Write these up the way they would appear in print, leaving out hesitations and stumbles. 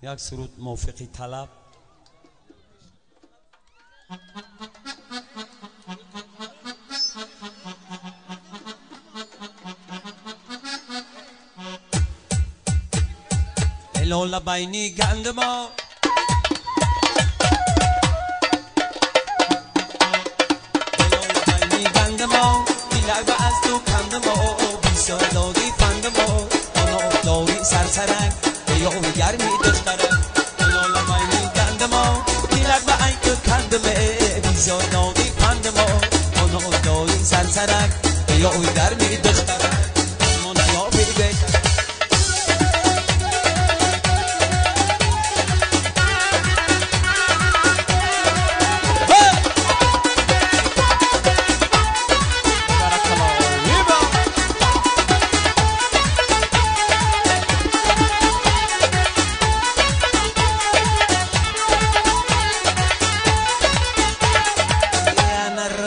یک سرود موفقی طلب. لولا بینی گند ما دیلر به از تو کند ما بیسار دادی فند ما آنها داری سرسرک یاوی گرمی دخترک لولا بینی گند ما دیلر به این تو کند ما بیسار دادی فند ما آنها داری سرسرک یاوی گرمی دخترک مانه یا بی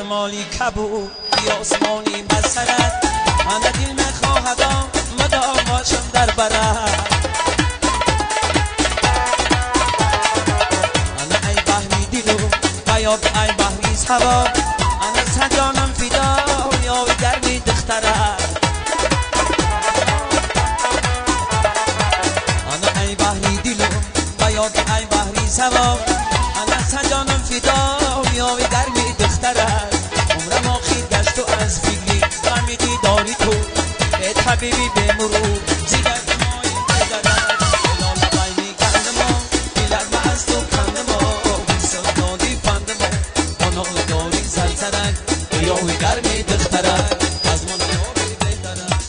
مالی کبو یا اسمانی بسرد انا دل میخواهدم مدام باشم در برد انا ای بحری دلو و یا ای بحری سوا انا سجانم فدا یا گرمی دخترد انا ای بحری دلو و یا ای بحری سوا انا سجانم فدا یا گرمی دخترد عمرم آخیر گشت و از فکری فهمیدی داری تو ای حبیبی به مرور زیگر مایی بدرد لالا بینی گند ما دیلر ما از تو کند ما بیسار دادی فند ما آنها داری سرسرک یاوی گرمی دخترک از من یاوی بهترک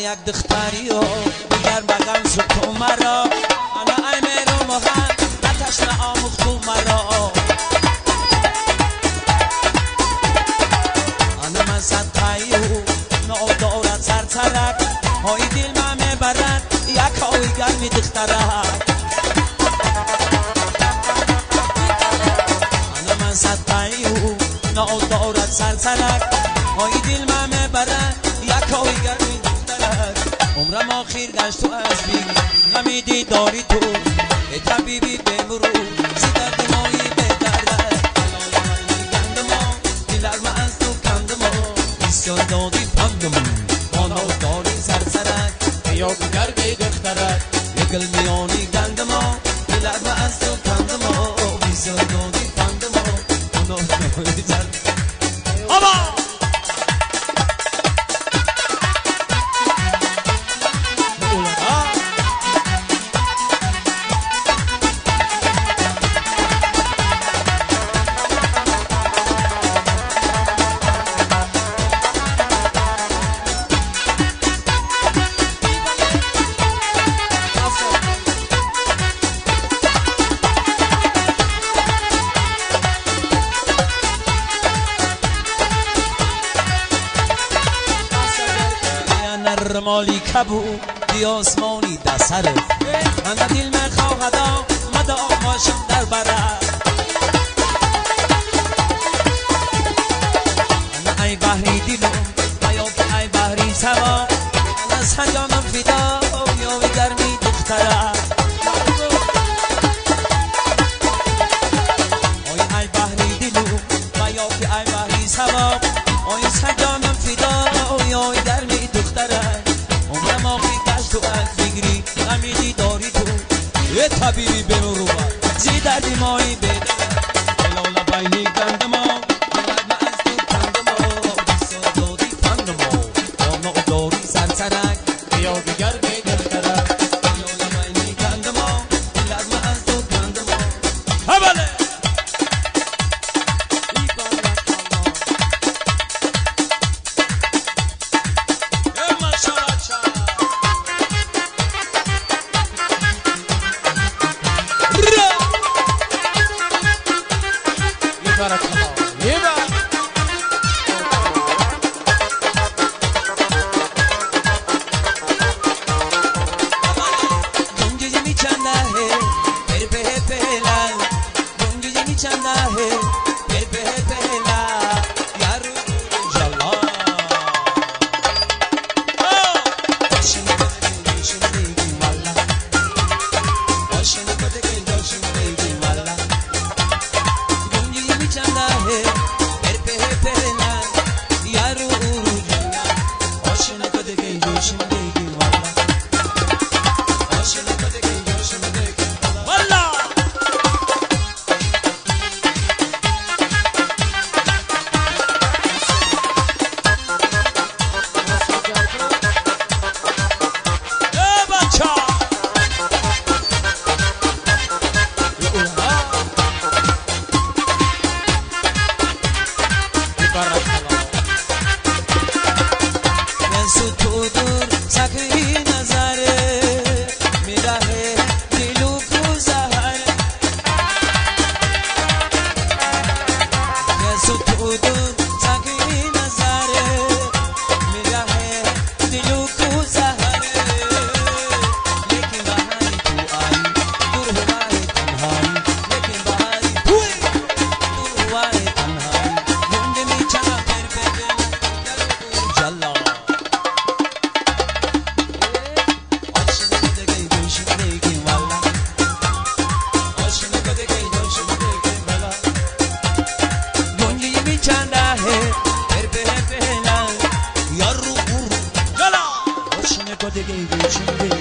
یک دختری و دیگر بگم سکو مرا انا ای میرو مهم نتش نآموخت تو مرا انا من صدقی و نو دارد سرسرک های دل من میبرد یک های گرمی دخترک انا من صدقی و نو دارد سرسرک های دل من میبرد یک های گرمی عمرم آخیر گشت و از بین غمیدی داری تو ای طبیبی به مرور زی درد مایی به دردد گند ما دیلر ما از تو کند ما بسیار دادی پندم آنها داری سرسرک یا گرمی دخترک یکل میانی گند ما دیلر ما از تو کند ما بسیار دادی پندم آنها داری سرسرک مالی کبو یا اسمانی دسر انا دل میخواهدم مدام باشم در برد انا ای بحری دلو و یا ای بحری سوا انا سجانم فدا یا گرمی دخترک آی ای بحری دلو و یا ای بحری سوا آی سجانم فدا یا گرمی دخترک عمرم آخی گشت و از بگیری غمیدی داری تو یه طبیبی به مرور زی دردی مایی بدرد لالا بینی گند ما دیلر ما از تو کند ما بیسار دادی فند ما آنها داری سرسرک یا دیگر به دخترک لالا بینی گند ما دیلر ما از تو کند ما هبله سکی نظره میره دلو کو زهر یسو تو دون سکی نظره میره دلو کو زهر لیکن بهاری تو آئی دور ہوای تنهایی لیکن بهاری توی دور ہوای تنهایی گنج میچنا پر ببین جلا Go,